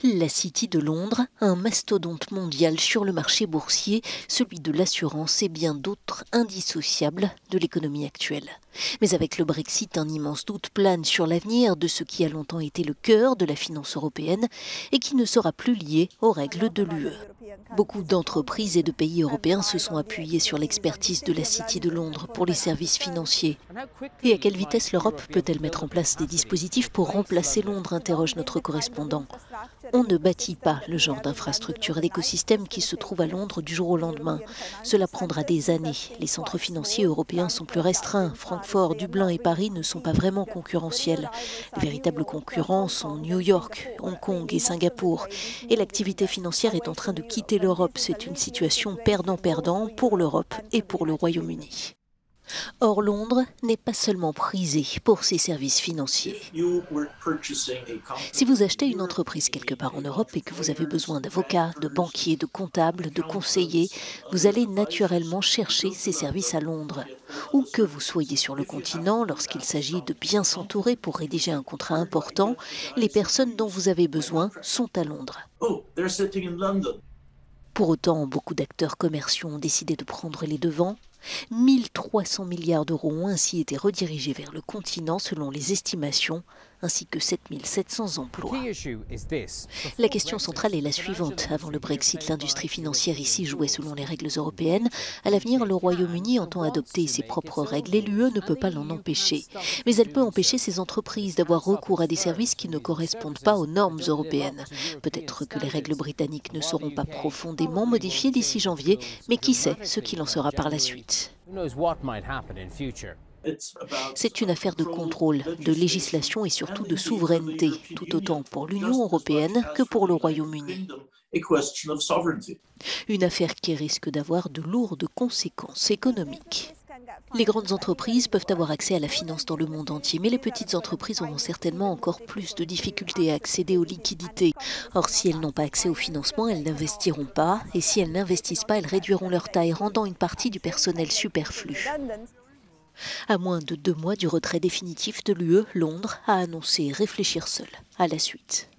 La City de Londres, un mastodonte mondial sur le marché boursier, celui de l'assurance et bien d'autres indissociables de l'économie actuelle. Mais avec le Brexit, un immense doute plane sur l'avenir de ce qui a longtemps été le cœur de la finance européenne et qui ne sera plus lié aux règles de l'UE. Beaucoup d'entreprises et de pays européens se sont appuyés sur l'expertise de la City de Londres pour les services financiers. Et à quelle vitesse l'Europe peut-elle mettre en place des dispositifs pour remplacer Londres, interroge notre correspondant. On ne bâtit pas le genre d'infrastructure et d'écosystème qui se trouve à Londres du jour au lendemain. Cela prendra des années. Les centres financiers européens sont plus restreints. Francfort, Dublin et Paris ne sont pas vraiment concurrentiels. Les véritables concurrents sont New York, Hong Kong et Singapour. Et l'activité financière est en train de quitter l'Europe. C'est une situation perdant-perdant pour l'Europe et pour le Royaume-Uni. Or, Londres n'est pas seulement prisé pour ses services financiers. Si vous achetez une entreprise quelque part en Europe et que vous avez besoin d'avocats, de banquiers, de comptables, de conseillers, vous allez naturellement chercher ces services à Londres. Où que vous soyez sur le continent, lorsqu'il s'agit de bien s'entourer pour rédiger un contrat important, les personnes dont vous avez besoin sont à Londres. Pour autant, beaucoup d'acteurs commerciaux ont décidé de prendre les devants. 1300 milliards d'euros ont ainsi été redirigés vers le continent selon les estimations, ainsi que 7700 emplois. La question centrale est la suivante. Avant le Brexit, l'industrie financière ici jouait selon les règles européennes. À l'avenir, le Royaume-Uni entend adopter ses propres règles et l'UE ne peut pas l'en empêcher. Mais elle peut empêcher ces entreprises d'avoir recours à des services qui ne correspondent pas aux normes européennes. Peut-être que les règles britanniques ne seront pas profondément modifiées d'ici janvier, mais qui sait ce qu'il en sera par la suite. C'est une affaire de contrôle, de législation et surtout de souveraineté, tout autant pour l'Union européenne que pour le Royaume-Uni. Une affaire qui risque d'avoir de lourdes conséquences économiques. Les grandes entreprises peuvent avoir accès à la finance dans le monde entier, mais les petites entreprises auront certainement encore plus de difficultés à accéder aux liquidités. Or, si elles n'ont pas accès au financement, elles n'investiront pas, et si elles n'investissent pas, elles réduiront leur taille, rendant une partie du personnel superflu. À moins de 2 mois du retrait définitif de l'UE, Londres a annoncé réfléchir seul à la suite.